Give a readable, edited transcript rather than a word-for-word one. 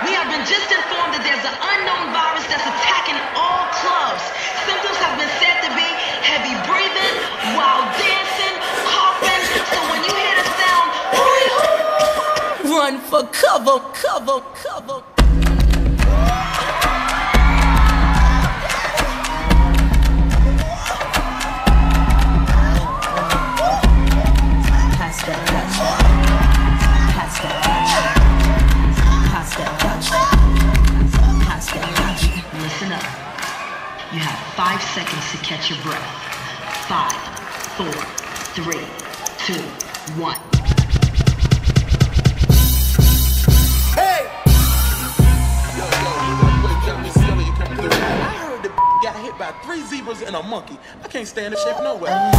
We have been just informed that there's an unknown virus that's attacking all clubs. Symptoms have been said to be heavy breathing, wild dancing, coughing. So when you hear the sound, run for cover, cover, cover. Listen up. You have 5 seconds to catch your breath. 5, 4, 3, 2, 1. Hey! Yo, you coming through. I heard the got hit by 3 zebras and a monkey. I can't stand the shape nowhere.